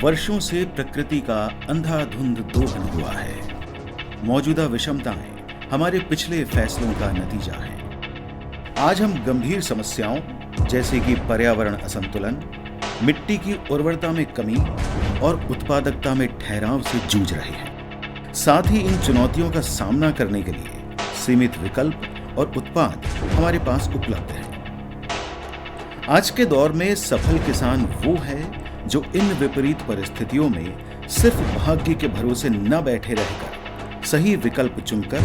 वर्षों से प्रकृति का अंधाधुंध दोहन हुआ है। मौजूदा विषमताएं हमारे पिछले फैसलों का नतीजा है। आज हम गंभीर समस्याओं जैसे कि पर्यावरण असंतुलन, मिट्टी की उर्वरता में कमी और उत्पादकता में ठहराव से जूझ रहे हैं। साथ ही इन चुनौतियों का सामना करने के लिए सीमित विकल्प और उत्पाद हमारे पास उपलब्ध हैं। आज के दौर में सफल किसान वो है जो इन विपरीत परिस्थितियों में सिर्फ भाग्य के भरोसे न बैठे रहकर सही विकल्प चुनकर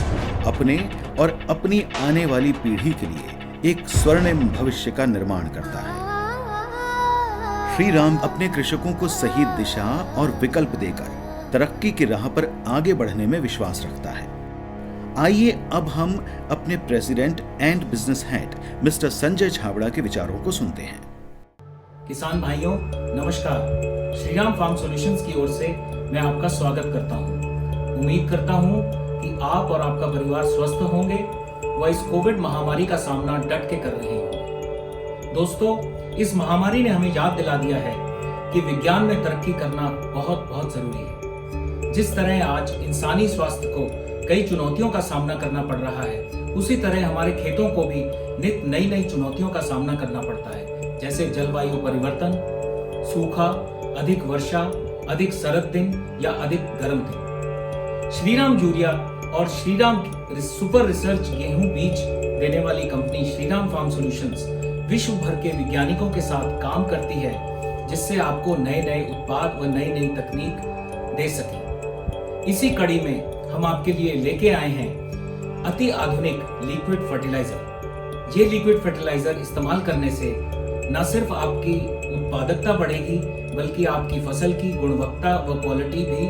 अपने और अपनी आने वाली पीढ़ी के लिए एक स्वर्णिम भविष्य का निर्माण करता है। श्री राम अपने कृषकों को सही दिशा और विकल्प देकर तरक्की की राह पर आगे बढ़ने में विश्वास रखता है। आइए अब हम अपने president and business head mister Sanjay Chhabra के विचारों को सुनते हैं। किसान भाइयों नमस्कार। श्रीराम फार्म सॉल्यूशंस की ओर से मैं आपका स्वागत करता हूं। उम्मीद करता हूं कि आप और आपका परिवार स्वस्थ होंगे व इस कोविड महामारी का सामना डट के कर रहे होंगे। दोस्तों, इस महामारी ने हमें याद दिला दिया है कि विज्ञान में तरक्की करना बहुत बहुत जरूरी है। जिस तरह आज इंसानी स्वास्थ्य को कई चुनौतियों का सामना करना पड़ रहा है, उसी तरह हमारे खेतों को भी नित नई नई चुनौतियों का सामना करना पड़ता है, जैसे जलवायु परिवर्तन, सूखा, अधिक वर्षा, अधिक सर्द दिन या अधिक गर्म दिन। श्रीराम यूरिया और श्रीराम सुपर रिसर्च गेहूं बीज देने वाली कंपनी श्रीराम फार्म सॉल्यूशंस विश्व भर के वैज्ञानिकों के साथ काम करती है, जिससे आपको नए नए उत्पाद व नई नई तकनीक दे सके। इसी कड़ी में हम आपके लिए लेके आए हैं अति आधुनिक लिक्विड फर्टिलाइजर। ये लिक्विड फर्टिलाइजर इस्तेमाल करने से न सिर्फ आपकी उत्पादकता बढ़ेगी, बल्कि आपकी फसल की गुणवत्ता व क्वालिटी भी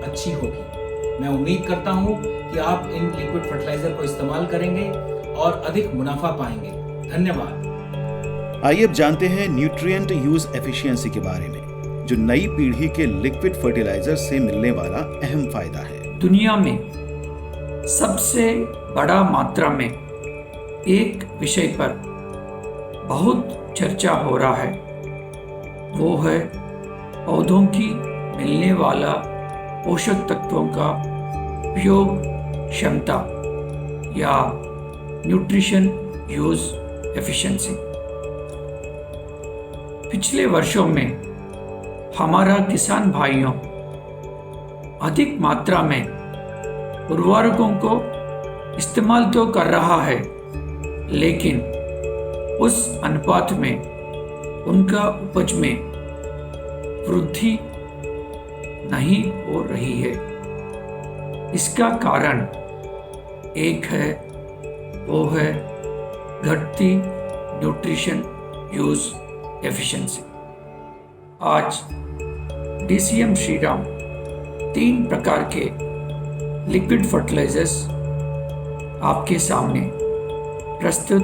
अच्छी होगी। मैं उम्मीद करता हूं कि आप इन लिक्विड फर्टिलाइजर को इस्तेमाल करेंगे और अधिक मुनाफा पाएंगे। धन्यवाद। आइए अब जानते हैं न्यूट्रिएंट यूज एफिशिएंसी के बारे में, जो नई पीढ़ी के लिक्विड फर्टिलाइजर से मिलने वाला अहम फायदा है। दुनिया में सबसे बड़ा मात्रा में एक विषय पर बहुत चर्चा हो रहा है, वो है पौधों की मिलने वाला पोषक तत्वों का उपयोग क्षमता या न्यूट्रिशन यूज एफिशिएंसी। पिछले वर्षों में हमारा किसान भाइयों अधिक मात्रा में उर्वरकों को इस्तेमाल तो कर रहा है, लेकिन उस अनुपात में उनका उपज में वृद्धि नहीं हो रही है। इसका कारण एक है, वो है घटती न्यूट्रिशन यूज एफिशिएंसी। आज डीसीएम श्रीराम 3 प्रकार के लिक्विड फर्टिलाइजर्स आपके सामने प्रस्तुत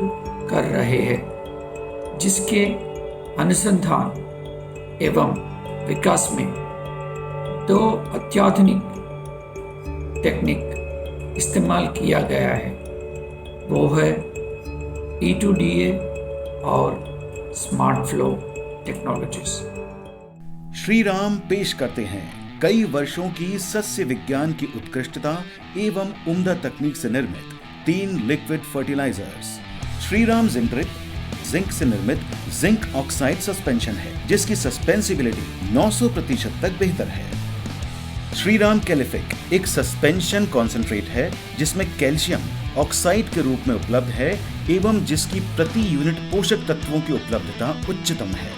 कर रहे हैं, जिसके अनुसंधान एवं विकास में 2 अत्याधुनिक टेक्निक इस्तेमाल किया गया है, वो है E2DA और smart flow technologies. Shri Ram पेश करते हैं कई वर्षों की सस्य विज्ञान की उत्कृष्टता एवं उम्दा तकनीक से निर्मित 3 लिक्विड फर्टिलाइजर्स। श्रीराम जिंक्रिक जिंक से निर्मित जिंक ऑक्साइड सस्पेंशन है, जिसकी सस्पेंसिबिलिटी 900% तक बेहतर है। श्रीराम कैलिफिक एक सस्पेंशन कॉन्सेंट्रेट है, जिसमें कैल्शियम ऑक्साइड के रूप में उपलब्ध है एवं जिसकी प्रति यूनिट पोषक तत्वों की उपलब्धता उच्चतम है।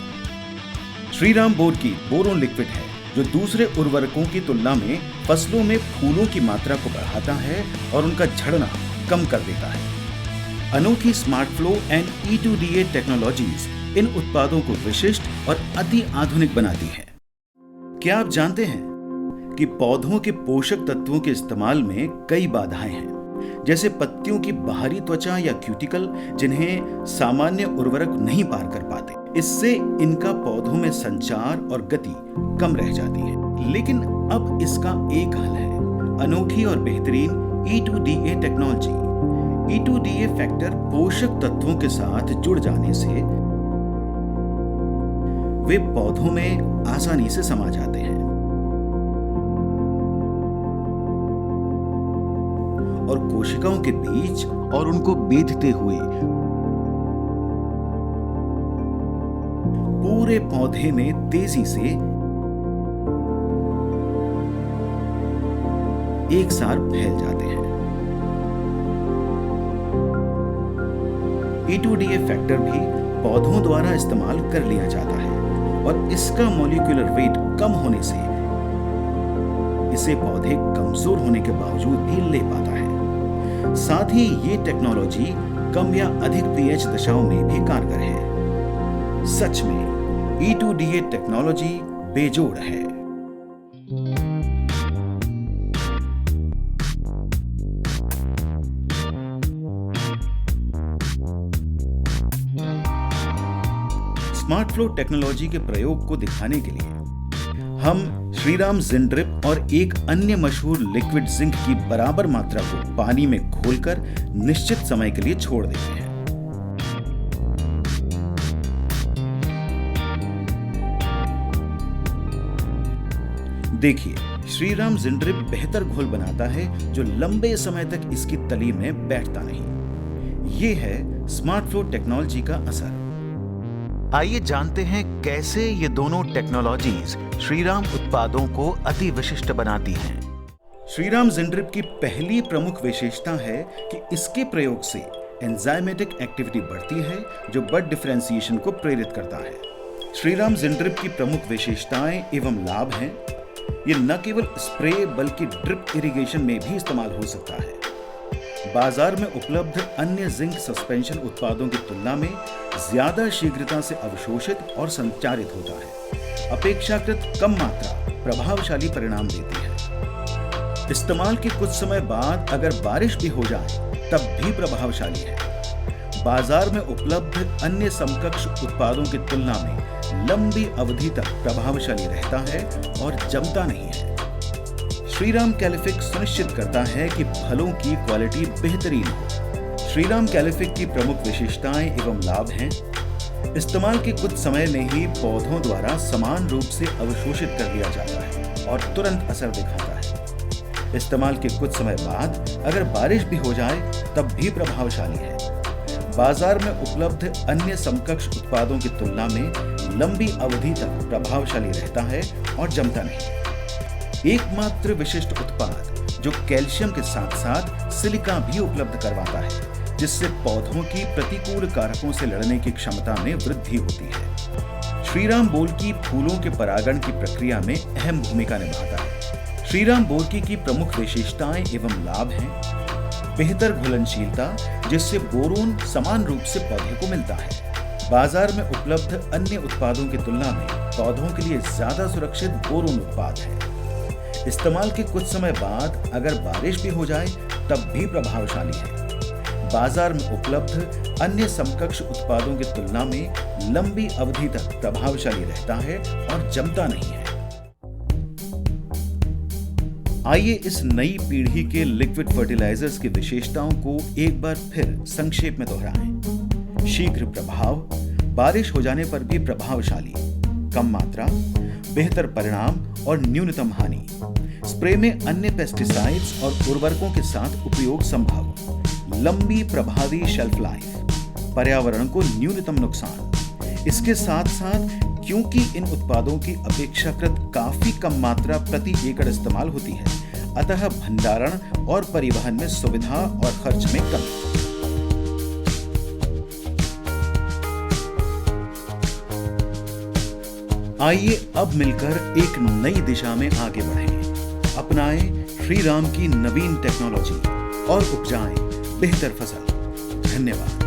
श्रीराम बोर की बोरोन लिक्विड है, जो दूसरे उर्वरकों की तुलना में फसलों में फूलों की मात्रा को बढ़ाता है और उनका झड़ना कम कर देता है। अनोखी smart flow and E2DA technologies इन उत्पादों को विशिष्ट और अति आधुनिक बनाती है। क्या आप जानते हैं कि पौधों के पोषक तत्वों के इस्तेमाल में कई बाधाएं हैं, जैसे पत्तियों की बाहरी त्वचा या क्यूटिकल, जिन्हें सामान्य उर्वरक नहीं पार कर पाते। इससे इनका पौधों में संचार और गति कम रह जाती है। लेकिन अब इसका एक हल है, अनोखी और बेहतरीन E2DA टेक्नोलॉजी। E2DA फैक्टर पोषक तत्वों के साथ जुड़ जाने से वे पौधों में आसानी से समा जाते हैं और कोशिकाओं के बीच और उनको बेधते हुए पूरे पौधे में तेजी से एक साथ फैल जाते हैं। E2DA फैक्टर भी पौधों द्वारा इस्तेमाल कर लिया जाता है और इसका मॉलिक्यूलर वेट कम होने से इसे पौधे कमजोर होने के बावजूद भी ले पाता है। साथ ही ये टेक्नोलॉजी कम या अधिक pH दशाओं में भी कारगर है। सच में E2DA टेक्नोलॉजी बेजोड़ है। स्मार्ट फ्लो टेक्नोलॉजी के प्रयोग को दिखाने के लिए हम श्रीराम जिंड्रिप और एक अन्य मशहूर लिक्विड जिंक की बराबर मात्रा को पानी में घोलकर निश्चित समय के लिए छोड़ देते हैं। देखिए, श्रीराम जिंड्रिप बेहतर घोल बनाता है जो लंबे समय तक इसकी तली में बैठता नहीं। ये है स्मार्ट फ्लो टेक्नोलॉजी का असर। आइए जानते हैं कैसे ये दोनों टेक्नोलॉजीज श्रीराम उत्पादों को अति विशिष्ट बनाती हैं। श्रीराम जिंड्रिप की पहली प्रमुख विशेषता है कि इसके प्रयोग से एंजाइमेटिक एक्टिविटी बढ़ती है जो बड डिफरेंशिएशन को प्रेरित करता है। श्रीराम जिंड्रिप की प्रमुख विशेषताएं एवं लाभ हैं। ये न केवल स्प्रे बल्कि ड्रिप इरिगेशन में भी इस्तेमाल हो सकता है। बाजार में उपलब्ध अन्य जिंक सस्पेंशन उत्पादों की तुलना में ज्यादा शीघ्रता से अवशोषित और संचारित होता है। अपेक्षाकृत कम मात्रा प्रभावशाली परिणाम देती है। इस्तेमाल के कुछ समय बाद अगर बारिश भी हो जाए तब भी प्रभावशाली है। बाजार में उपलब्ध अन्य समकक्ष उत्पादों की तुलना में लंबी अवधि तक प्रभावशाली रहता है और जमता नहीं है। श्रीराम कैलिफिक सुनिश्चित करता है कि फलों की क्वालिटी बेहतरीन हो। श्रीराम कैलिफिक की प्रमुख विशेषताएं एवं लाभ हैं। इस्तेमाल के कुछ समय में ही पौधों द्वारा समान रूप से अवशोषित कर लिया जाता है और तुरंत असर दिखाता है। इस्तेमाल के कुछ समय बाद अगर बारिश भी हो जाए तब भी प्रभावशाली है। बाजार में उपलब्ध अन्य समकक्ष उत्पादों की तुलना में लंबी अवधि तक प्रभावशाली रहता है और जमता नहीं। एकमात्र विशिष्ट उत्पाद जो कैल्शियम के साथ साथ सिलिका भी उपलब्ध करवाता है, जिससे पौधों की प्रतिकूल कारकों से लड़ने की क्षमता में वृद्धि होती है। श्रीराम बोल्की फूलों के परागण की प्रक्रिया में अहम भूमिका निभाता है। श्रीराम बोल्की की प्रमुख विशेषताएं एवं लाभ हैं। बेहतर घुलनशीलता, जिससे बोरोन समान रूप से पौधे को मिलता है। बाजार में उपलब्ध अन्य उत्पादों की तुलना में पौधों के लिए ज्यादा सुरक्षित बोरोन उत्पाद है। इस्तेमाल के कुछ समय बाद अगर बारिश भी हो जाए तब भी प्रभावशाली है। बाजार में उपलब्ध अन्य समकक्ष उत्पादों की तुलना में लंबी अवधि तक प्रभावशाली रहता है और जमता नहीं है। आइए इस नई पीढ़ी के लिक्विड फर्टिलाइजर्स की विशेषताओं को एक बार फिर संक्षेप में दोहराएं। शीघ्र प्रभाव, बारिश हो जाने पर भी प्रभावशाली, कम मात्रा, बेहतर परिणाम और न्यूनतम हानि। स्प्रे में अन्य पेस्टिसाइड्स और उर्वरकों के साथ उपयोग संभव। लंबी प्रभावी शेल्फ लाइफ, पर्यावरण को न्यूनतम नुकसान। इसके साथ साथ क्योंकि इन उत्पादों की अपेक्षाकृत काफी कम मात्रा प्रति एकड़ इस्तेमाल होती है, अतः भंडारण और परिवहन में सुविधा और खर्च में कमी। आइए अब मिलकर एक नई दिशा में आगे बढ़ें। अपनाएं श्रीराम की नवीन टेक्नोलॉजी और उपजाएं बेहतर फसल। धन्यवाद।